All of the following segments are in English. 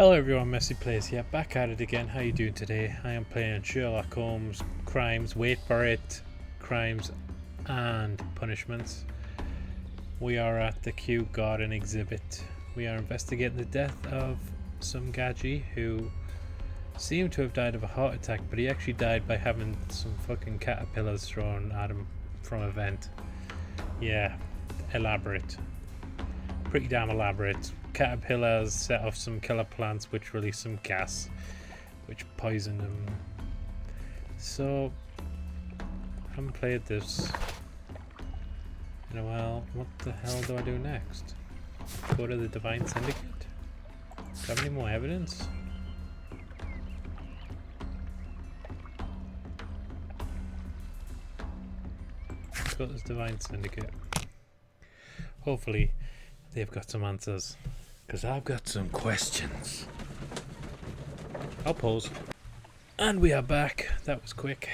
Hello everyone, Messyplays here, back at it again. How you doing today? I am playing Sherlock Holmes, Crimes, wait for it, Crimes and Punishments. We are at the Kew Garden exhibit. We are investigating the death of some gadgie who seemed to have died of a heart attack, but he actually died by having some fucking caterpillars thrown at him from a vent. Yeah, elaborate. Pretty damn elaborate. Caterpillars set off some killer plants which release some gas which poisoned him. So I haven't played this in a while. What the hell do I do next? Go to the Divine Syndicate? Do I have any more evidence? Go to the Divine Syndicate. Hopefully they've got some answers, because I've got some questions. I'll pause. And we are back. That was quick.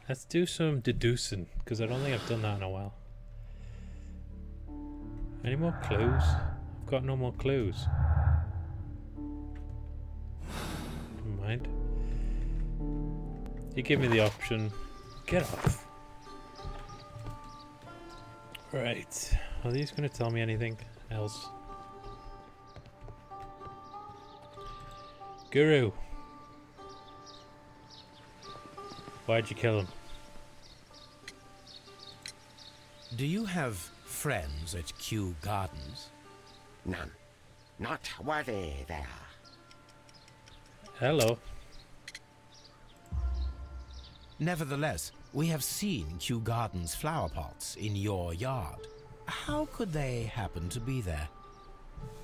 Let's do some deducing, because I don't think I've done that in a while. Any more clues? I've got no more clues. Never mind. You give me the option. Get off. Right. Are these going to tell me anything else? Guru. Why'd you kill him? Do you have friends at Kew Gardens? None. Not worthy there. Hello. Nevertheless, we have seen Kew Gardens flower pots in your yard. How could they happen to be there?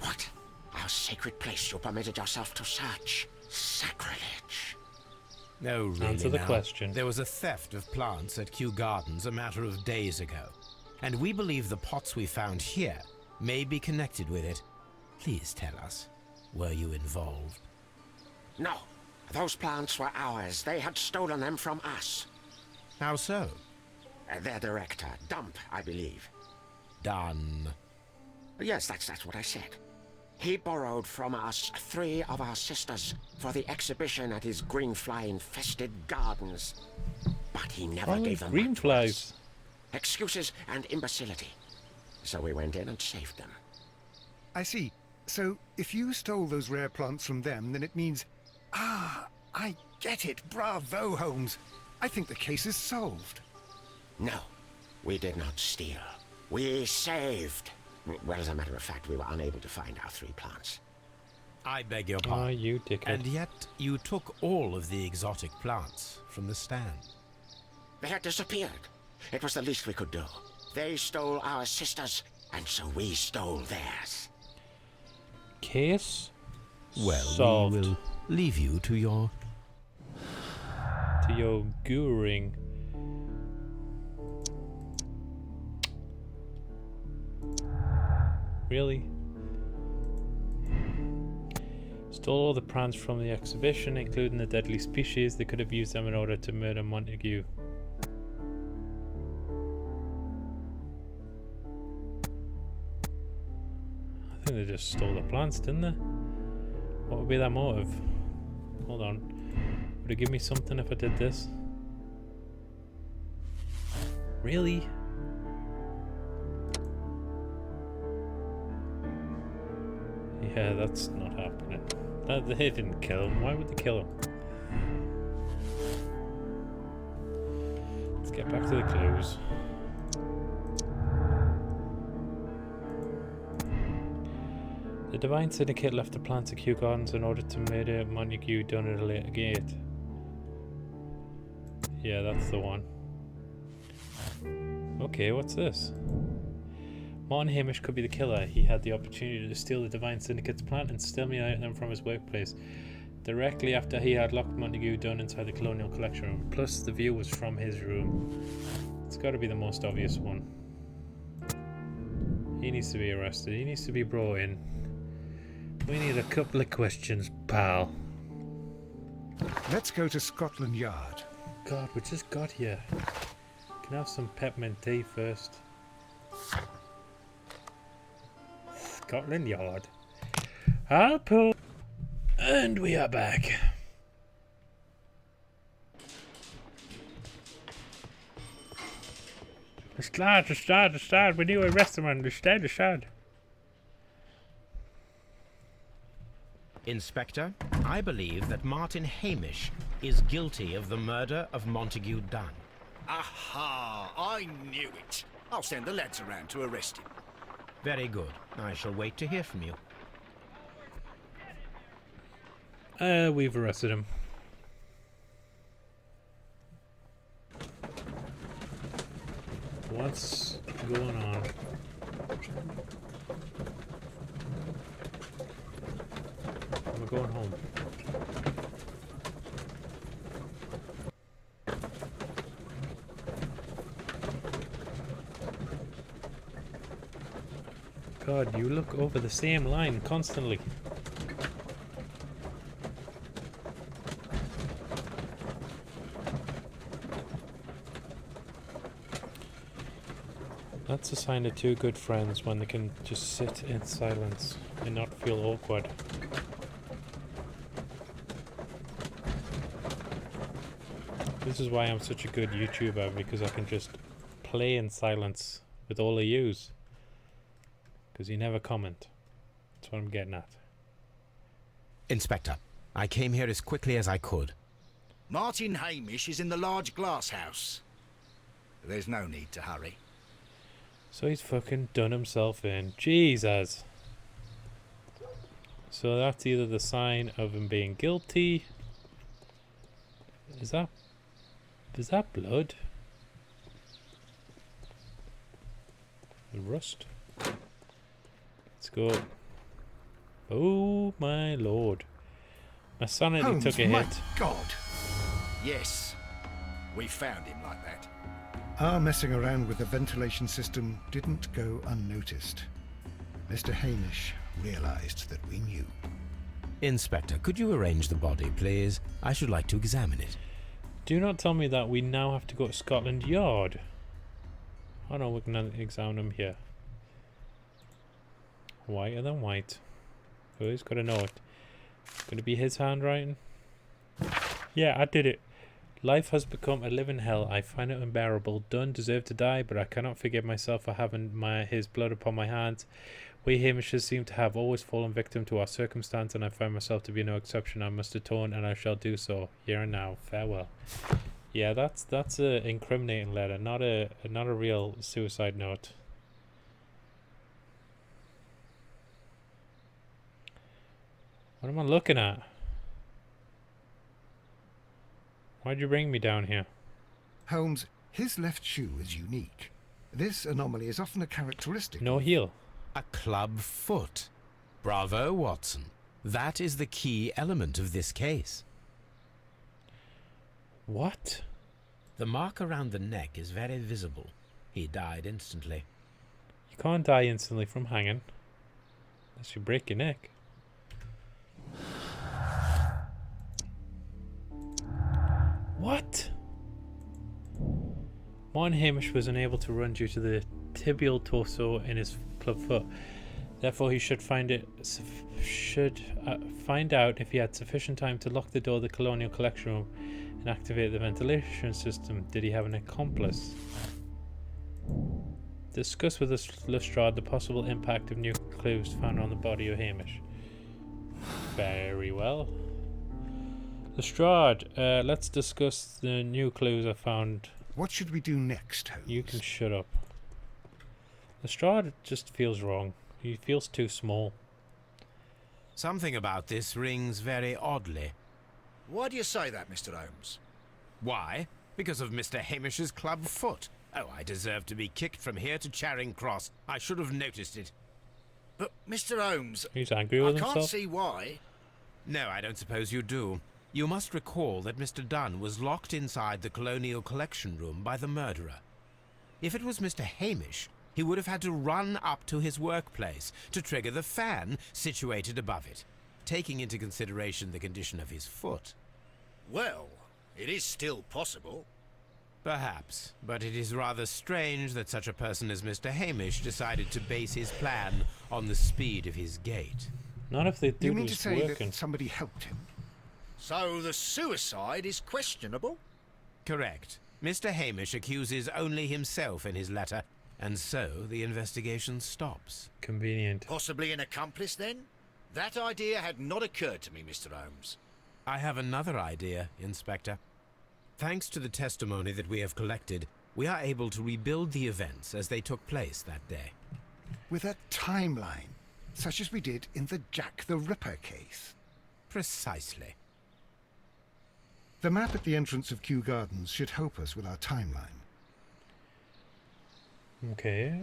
What? Our sacred place you permitted yourself to search. Sacrilege. No, really. Answer the now. question. There was a theft of plants at Kew Gardens a matter of days ago, and we believe the pots we found here may be connected with it. Please tell us, were you involved? No. Those plants were ours. They had stolen them from us. How so? Their director, Dump, I believe. Done. Yes, that's what I said. He borrowed from us 3 of our sisters for the exhibition at his greenfly-infested gardens. But he never gave them back to us. Excuses and imbecility. So we went in and saved them. I see. So, if you stole those rare plants from them, then it means... Ah, I get it. Bravo, Holmes. I think the case is solved. No, we did not steal. We saved. Well, as a matter of fact, we were unable to find our 3 plants. I beg your pardon. Oh, you dickhead. And yet, you took all of the exotic plants from the stand. They had disappeared. It was the least we could do. They stole our sisters, and so we stole theirs. Case Well, solved. we will leave you to your... guruing. Really? Stole all the plants from the exhibition, including the deadly species. They could have used them in order to murder Montague. I think they just stole the plants, didn't they? What would be their motive? Hold on. Would it give me something if I did this? Really? Yeah, that's not happening. They didn't kill him. Why would they kill him? Let's get back to the clues. The Divine Syndicate left the plants at Kew Gardens in order to murder Montague done at a later gate. Yeah, that's the one. Okay, what's this? Martin Hamish could be the killer. He had the opportunity to steal the Divine Syndicate's plant and steal them from his workplace directly after he had locked Montague Dunn inside the Colonial Collection room. Plus, the view was from his room. It's got to be the most obvious one. He needs to be arrested. He needs to be brought in. We need a couple of questions, pal. Let's go to Scotland Yard. God, we just got here. Can I have some peppermint tea first? Scotland Yard. Apple. And we are back. The start. We need a restaurant. The start. Inspector, I believe that Martin Hamish is guilty of the murder of Montague Dunn. Aha! I knew it. I'll send the lads around to arrest him. Very good. I shall wait to hear from you. We've arrested him. What's going on? We're going home. God, you look over the same line constantly. That's a sign of two good friends when they can just sit in silence and not feel awkward. This is why I'm such a good YouTuber, because I can just play in silence with all of yous. Because you never comment. That's what I'm getting at. Inspector, I came here as quickly as I could. Martin Hamish is in the large glass house. There's no need to hurry. So he's fucking done himself in. Jesus. So that's either the sign of him being guilty. Is that blood? The rust. Let's go. Oh my lord. My sanity Holmes, took a my hit. God. Yes, we found him like that. Our messing around with the ventilation system didn't go unnoticed. Mr. Hamish realized that we knew. Inspector, could you arrange the body, please? I should like to examine it. Do not tell me that we now have to go to Scotland Yard. Oh no, we can examine him here. Whiter than white. Who's got to know it? Gonna be his handwriting? Yeah, I did it. Life has become a living hell. I find it unbearable. Dunn deserved to die, but I cannot forgive myself for having his blood upon my hands. We Hamishes seem to have always fallen victim to our circumstance, and I find myself to be no exception. I must atone, and I shall do so. Here and now. Farewell. Yeah, that's a incriminating letter, not a real suicide note. What am I looking at? Why'd you bring me down here? Holmes, his left shoe is unique. This anomaly is often a characteristic. No heel. A club foot. Bravo, Watson. That is the key element of this case. What? The mark around the neck is very visible. He died instantly. You can't die instantly from hanging. Unless you break your neck. What? Martin Hamish was unable to run due to the tibial torso in his club foot. Therefore, he should find out if he had sufficient time to lock the door of the Colonial Collection Room and activate the ventilation system. Did he have an accomplice? Discuss with Lestrade the possible impact of new clues found on the body of Hamish. Very well. Lestrade, let's discuss the new clues I found. What should we do next, Holmes? You can shut up. Lestrade just feels wrong. He feels too small. Something about this rings very oddly. Why do you say that, Mr. Holmes? Why? Because of Mr. Hamish's club foot. Oh, I deserve to be kicked from here to Charing Cross. I should have noticed it. But, Mr. Holmes, He's angry I with can't himself. see why. No, I don't suppose you do. You must recall that Mr. Dunn was locked inside the Colonial Collection Room by the murderer. If it was Mr. Hamish, he would have had to run up to his workplace to trigger the fan situated above it, taking into consideration the condition of his foot. Well, it is still possible. Perhaps, but it is rather strange that such a person as Mr. Hamish decided to base his plan on the speed of his gait. Not if the You dude mean to was say working. that somebody helped him? So the suicide is questionable? Correct. Mr. Hamish accuses only himself in his letter, and so the investigation stops. Convenient. Possibly an accomplice, then? That idea had not occurred to me, Mr. Holmes. I have another idea, Inspector. Thanks to the testimony that we have collected, we are able to rebuild the events as they took place that day. With a timeline, such as we did in the Jack the Ripper case. Precisely. The map at the entrance of Kew Gardens should help us with our timeline. Okay.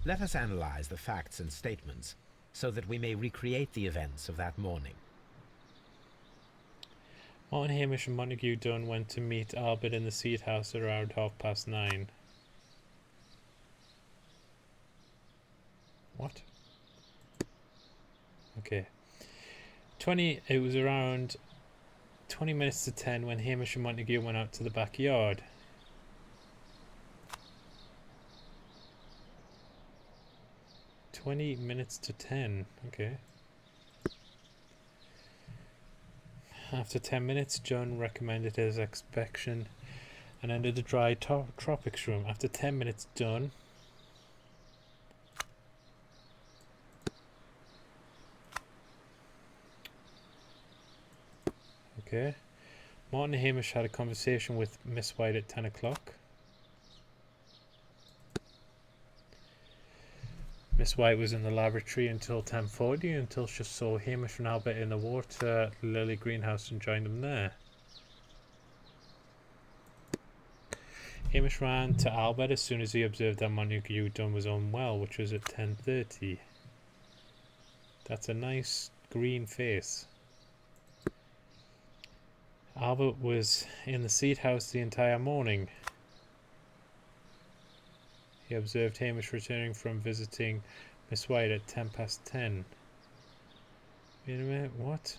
Let us analyze the facts and statements so that we may recreate the events of that morning. Martin Hamish and Montague Dunn went to meet Albert in the Seed House at around 9:30. What? Okay. It was around 20 minutes to 10 when Hamish and Montague went out to the backyard. "20 minutes to 10, okay. After 10 minutes, John recommended his inspection and entered the dry tropics room. After 10 minutes done, okay. Martin and Hamish had a conversation with Miss White at 10 o'clock. Miss White was in the laboratory until 10:40 until she saw Hamish and Albert in the water lily greenhouse and joined them there. Hamish ran to Albert as soon as he observed that Montague Dunn was unwell, which was at 10:30. That's a nice green face. Albert was in the Seed House the entire morning. He observed Hamish returning from visiting Miss White at 10:10. Wait a minute, what?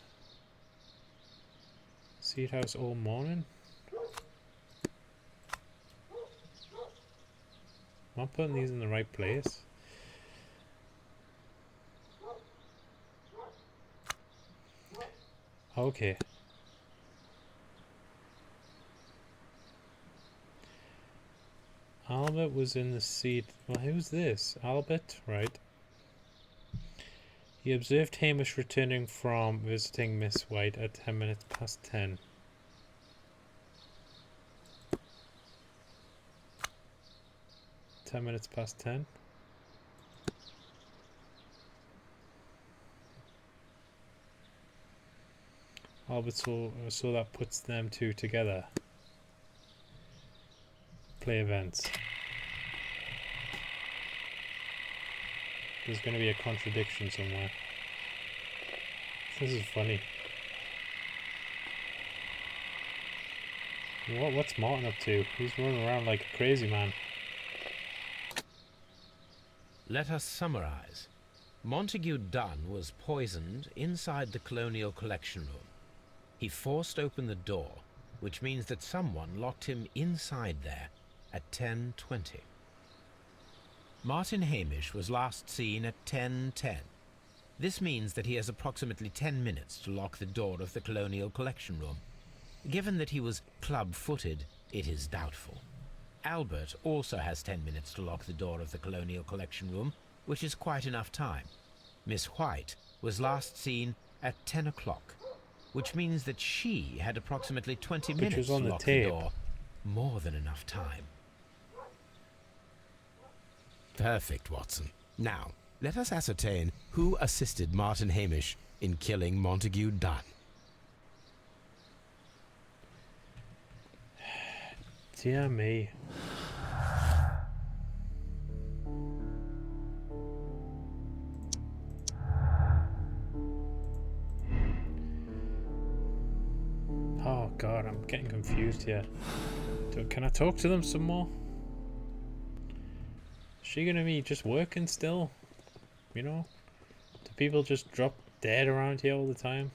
Seed House all morning? Am I putting these in the right place? Okay. Albert was in the seat. Well, who's this? Albert, right. He observed Hamish returning from visiting Miss White at 10:10. (10:10). Albert so that puts them two together. Play events. There's going to be a contradiction somewhere. This is funny. What's Martin up to? He's running around like a crazy man. Let us summarize. Montague Dunn was poisoned inside the Colonial Collection Room. He forced open the door, which means that someone locked him inside there at 10:20. Martin Hamish was last seen at 10:10. This means that he has approximately 10 minutes to lock the door of the Colonial Collection Room. Given that he was club-footed, it is doubtful. Albert also has 10 minutes to lock the door of the Colonial Collection Room, which is quite enough time. Miss White was last seen at 10 o'clock, which means that she had approximately 20 minutes to lock the door. More than enough time. Perfect, Watson. Now, let us ascertain who assisted Martin Hamish in killing Montague Dunn. Dear me. Oh god, I'm getting confused here. Can I talk to them some more? Is she gonna be just working still? You know? Do people just drop dead around here all the time?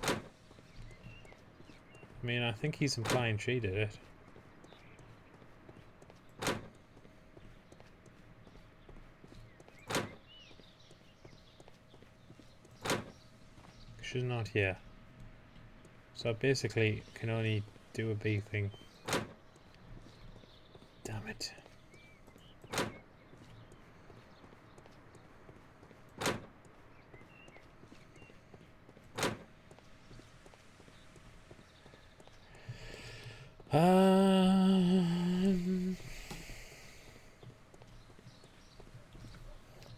I mean, I think he's implying she did it. She's not here. So I basically can only do a B thing. Damn it.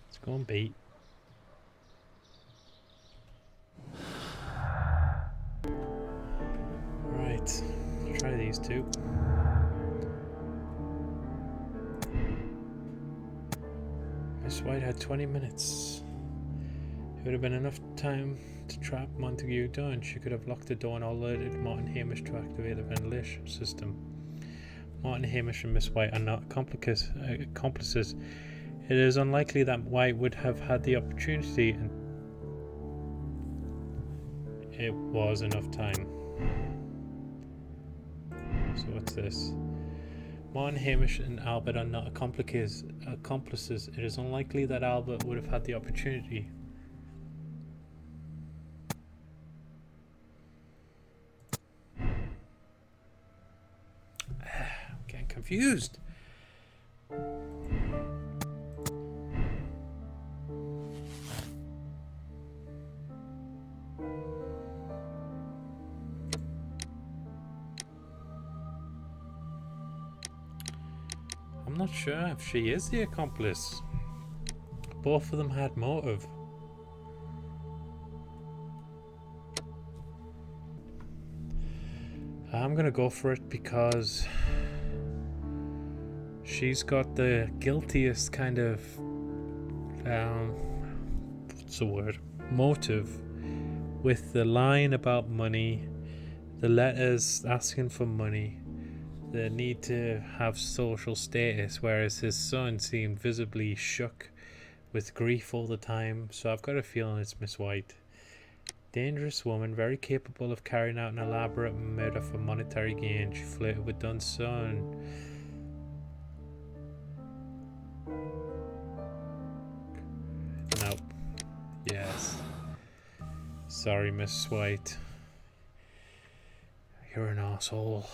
Let's go and beat. Right, try these two. Miss White had 20 minutes. It would have been enough time to trap Montague down. She could have locked the door and alerted Martin Hamish to activate the ventilation system. Martin Hamish and Miss White are not accomplices. It is unlikely that White would have had the opportunity, and it was enough time. So what's this? Martin Hamish and Albert are not accomplices. It is unlikely that Albert would have had the opportunity. I'm getting confused. I'm not sure if she is the accomplice. Both of them had motive. I'm gonna go for it because she's got the guiltiest kind of what's the word? Motive, with the line about money, the letters asking for money, the need to have social status, whereas his son seemed visibly shook with grief all the time. So I've got a feeling it's Miss White. Dangerous woman, very capable of carrying out an elaborate murder for monetary gain. She flirted with Dunn's son. Nope. Yes. Sorry, Miss White. You're an asshole.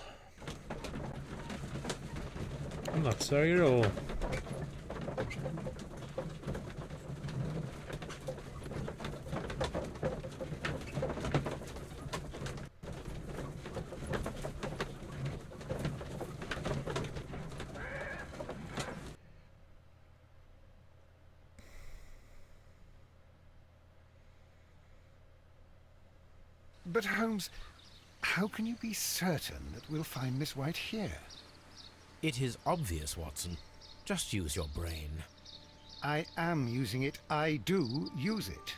I'm not sorry at all. But Holmes, how can you be certain that we'll find Miss White here? It is obvious, Watson. Just use your brain. I am using it. I do use it.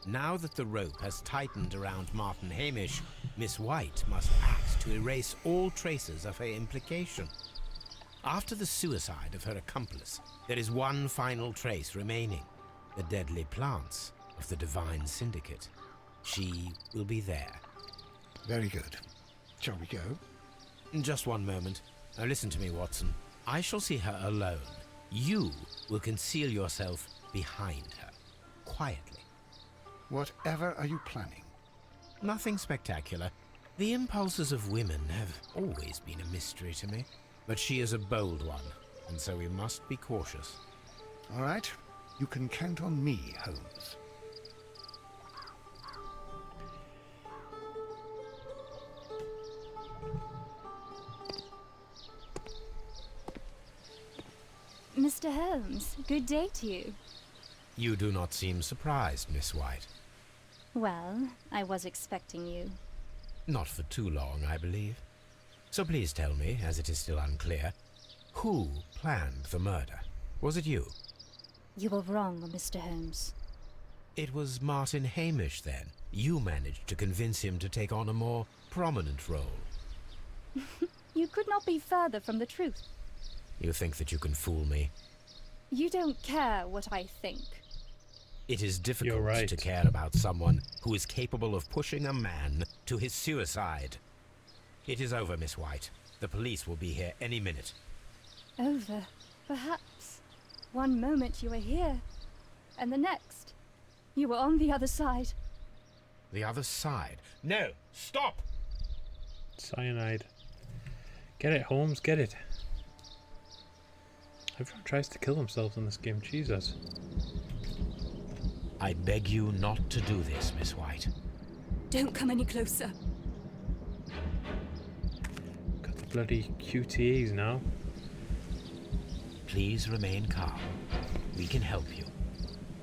Now that the rope has tightened around Martin Hamish, Miss White must act to erase all traces of her implication. After the suicide of her accomplice, there is one final trace remaining: the deadly plants of the Divine Syndicate. She will be there. Very good. Shall we go? Just one moment. Now listen to me, Watson. I shall see her alone. You will conceal yourself behind her, quietly. Whatever are you planning? Nothing spectacular. The impulses of women have always been a mystery to me. But she is a bold one, and so we must be cautious. All right. You can count on me, Holmes. Mr. Holmes, good day to you. You do not seem surprised, Miss White. Well, I was expecting you. Not for too long, I believe. So please tell me, as it is still unclear, who planned the murder? Was it you? You were wrong, Mr. Holmes. It was Martin Hamish, then. You managed to convince him to take on a more prominent role. You could not be further from the truth. You think that you can fool me? You don't care what I think. It is difficult You're right. to care about someone who is capable of pushing a man to his suicide. It is over, Miss White. The police will be here any minute. Over, perhaps. One moment you were here, and the next, you were on the other side. The other side. No, stop! Cyanide. Get it, Holmes, get it. Everyone tries to kill themselves in this game, Jesus. I beg you not to do this, Miss White. Don't come any closer. Got the bloody QTEs now. Please remain calm. We can help you.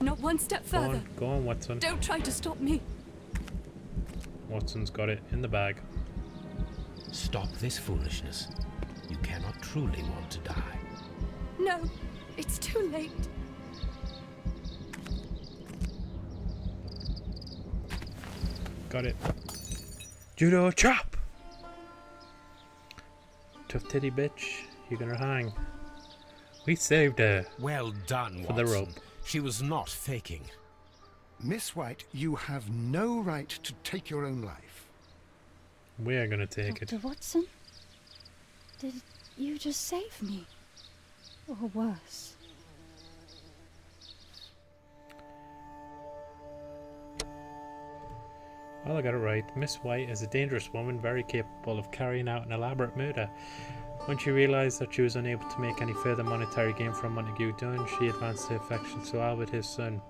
Not one step further. Go on, Watson. Don't try to stop me. Watson's got it in the bag. Stop this foolishness. You cannot truly want to die. No, it's too late. Got it. Judo chop! Tough titty bitch, you're gonna hang. We saved her. Well done, For Watson. the rope. She was not faking. Miss White, you have no right to take your own life. We are gonna take it. Dr. Watson? Did you just save me? Or worse? Well, I got it right. Miss White is a dangerous woman, very capable of carrying out an elaborate murder. When she realised that she was unable to make any further monetary gain from Montague Dunn, she advanced her affections to Albert, his son.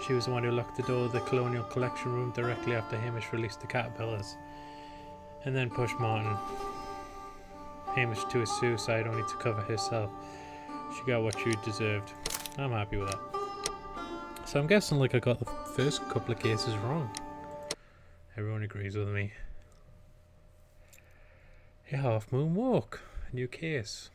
She was the one who locked the door of the Colonial Collection Room directly after Hamish released the caterpillars, and then pushed Hamish to his suicide only to cover herself. She got what she deserved. I'm happy with that. So I'm guessing like I got the first couple of cases wrong. Everyone agrees with me. A half moon walk. A new case.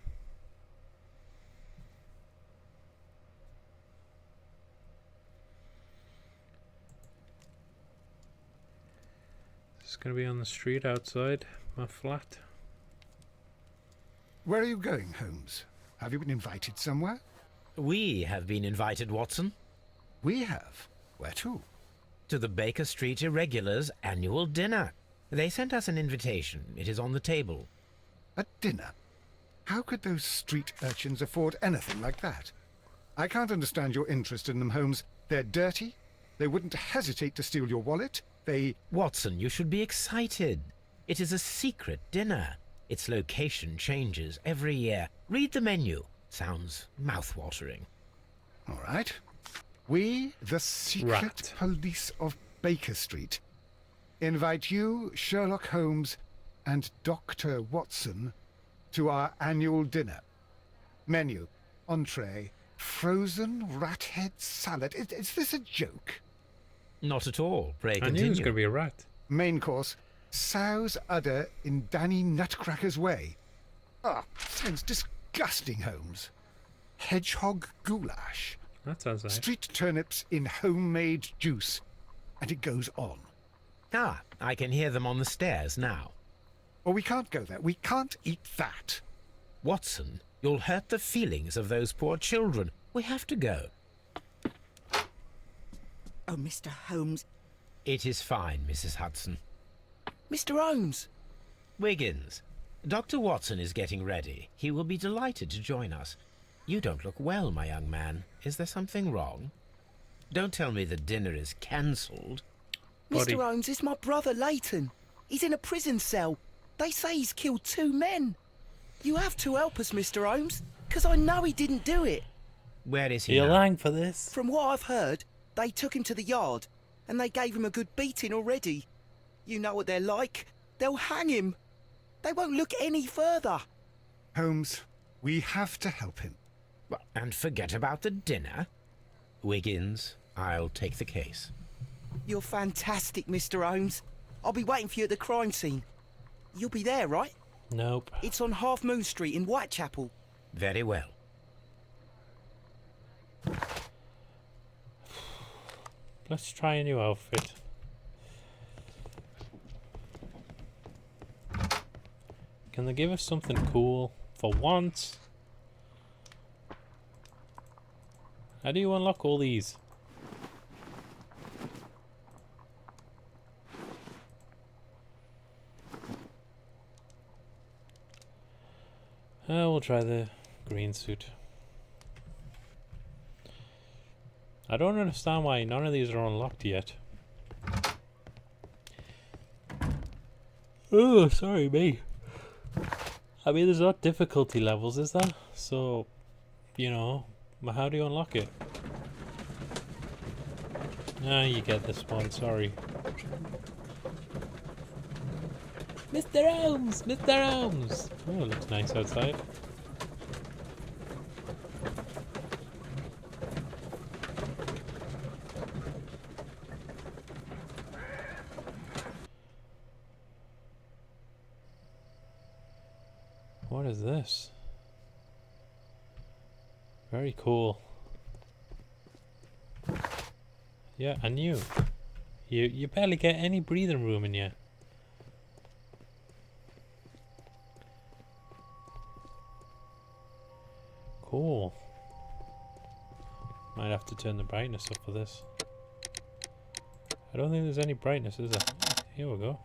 It's going to be on the street outside my flat. Where are you going, Holmes? Have you been invited somewhere? We have been invited, Watson, We have. Where to? to the Baker Street Irregulars' annual dinner. They sent us an invitation. It is on the table. A dinner? How could those street urchins afford anything like that? I can't understand your interest in them, Holmes. They're dirty. They wouldn't hesitate to steal your wallet. Watson, you should be excited. It is a secret dinner. Its location changes every year. Read the menu. Sounds mouth-watering. All right. We, the secret Rat. police of Baker Street, invite you, Sherlock Holmes, and Dr. Watson to our annual dinner. Menu, entree, frozen rat head salad. Is this a joke? Not at all. Pray I continue. knew it was going to be a rat. Main course, sow's udder in Danny Nutcracker's way. Ah, sounds disgusting, Holmes. Hedgehog goulash. That sounds nice. Street turnips in homemade juice. And it goes on. Ah, I can hear them on the stairs now. Oh, we can't go there. We can't eat that. Watson, you'll hurt the feelings of those poor children. We have to go. Oh, Mr. Holmes. It is fine, Mrs. Hudson. Mr. Holmes! Wiggins, Dr. Watson is getting ready. He will be delighted to join us. You don't look well, my young man. Is there something wrong? Don't tell me the dinner is cancelled. Body. Mr. Holmes, it's my brother Leighton. He's in a prison cell. They say he's killed 2 men. You have to help us, Mr. Holmes, because I know he didn't do it. Where is he You're now? lying for this. From what I've heard, they took him to the yard, and they gave him a good beating already. You know what they're like. They'll hang him. They won't look any further. Holmes, we have to help him. And forget about the dinner? Wiggins, I'll take the case. You're fantastic, Mr. Holmes. I'll be waiting for you at the crime scene. You'll be there, right? Nope. It's on Half Moon Street in Whitechapel. Very well. Let's try a new outfit. Can they give us something cool for once? How do you unlock all these? We'll try the green suit. I don't understand why none of these are unlocked yet. Oh, sorry, me. I mean, there's not difficulty levels, is there? So, you know, how do you unlock it? Ah, you get this one, sorry. Mr. Holmes! Mr. Holmes! Oh, it looks nice outside. What is this? Very cool. Yeah, I knew. You barely get any breathing room in here. Cool. Might have to turn the brightness up for this. I don't think there's any brightness, is there? Here we go.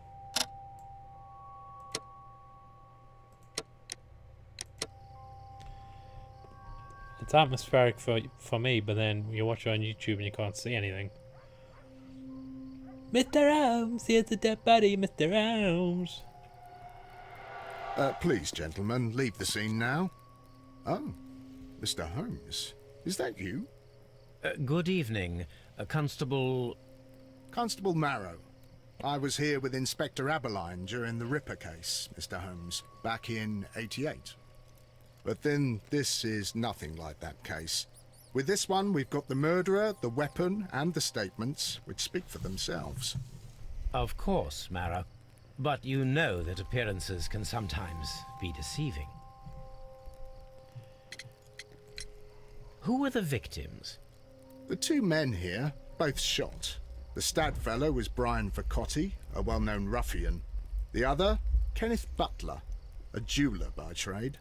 It's atmospheric for me, but then you watch it on YouTube and you can't see anything. Mr. Holmes, here's the dead body, Mr. Holmes. Please, gentlemen, leave the scene now. Oh, Mr. Holmes, is that you? Good evening, Constable... Constable Marrow. I was here with Inspector Aberline during the Ripper case, Mr. Holmes, back in '88. But then this is nothing like that case. With this one, we've got the murderer, the weapon, and the statements, which speak for themselves. Of course, Marrow. But you know that appearances can sometimes be deceiving. Who were the victims? The two men here, both shot. The stab fellow was Brian Vercotti, a well-known ruffian. The other, Kenneth Butler, a jeweller by trade.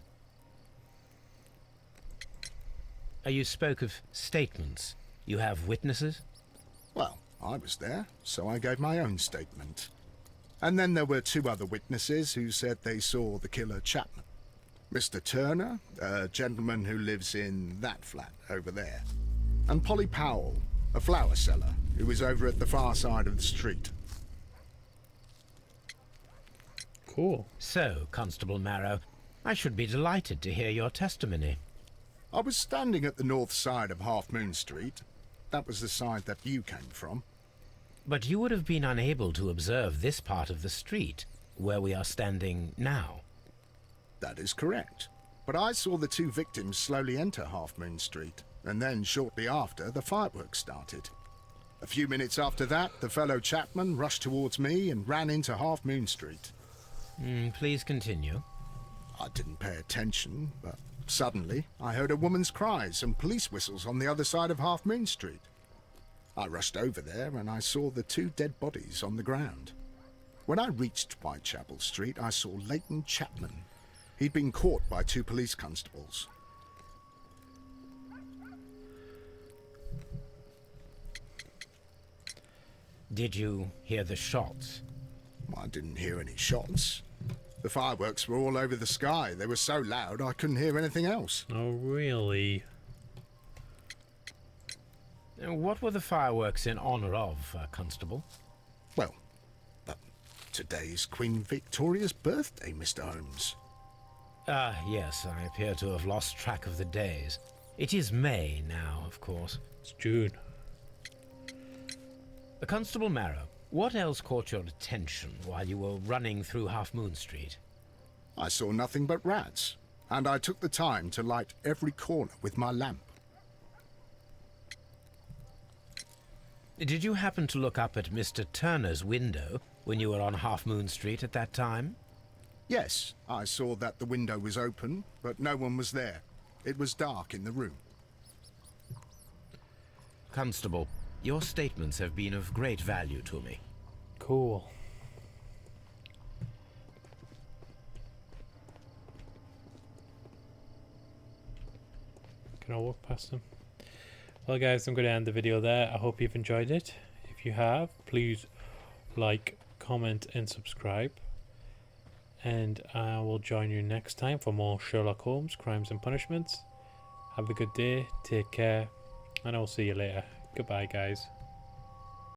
You spoke of statements. You have witnesses? Well, I was there, so I gave my own statement. And then there were two other witnesses who said they saw the killer Chapman. Mr. Turner, a gentleman who lives in that flat over there. And Polly Powell, a flower seller, who was over at the far side of the street. Cool. So, Constable Marrow, I should be delighted to hear your testimony. I was standing at the north side of Half Moon Street. That was the side that you came from. But you would have been unable to observe this part of the street, where we are standing now. That is correct. But I saw the two victims slowly enter Half Moon Street, and then shortly after, the fireworks started. A few minutes after that, the fellow Chapman rushed towards me and ran into Half Moon Street. Please continue. I didn't pay attention, but suddenly I heard a woman's cries and police whistles on the other side of Half Moon Street. I rushed over there and I saw the two dead bodies on the ground. When I reached Whitechapel Street, I saw Leighton Chapman. He'd been caught by two police constables. Did you hear the shots? I didn't hear any shots. The fireworks were all over the sky. They were so loud I couldn't hear anything else. Oh, really? What were the fireworks in honor of, Constable? Well, today's Queen Victoria's birthday, Mr. Holmes. Yes, I appear to have lost track of the days. It is May now, of course. It's June. Constable Marrow, what else caught your attention while you were running through Half Moon Street? I saw nothing but rats, and I took the time to light every corner with my lamp. Did you happen to look up at Mr. Turner's window when you were on Half Moon Street at that time? Yes, I saw that the window was open, but no one was there. It was dark in the room. Constable, your statements have been of great value to me. Cool. Can I walk past him? Well guys, I'm going to end the video there. I hope you've enjoyed it. If you have, please like, comment and subscribe. And I will join you next time for more Sherlock Holmes, Crimes and Punishments. Have a good day, take care, and I'll see you later. Goodbye guys.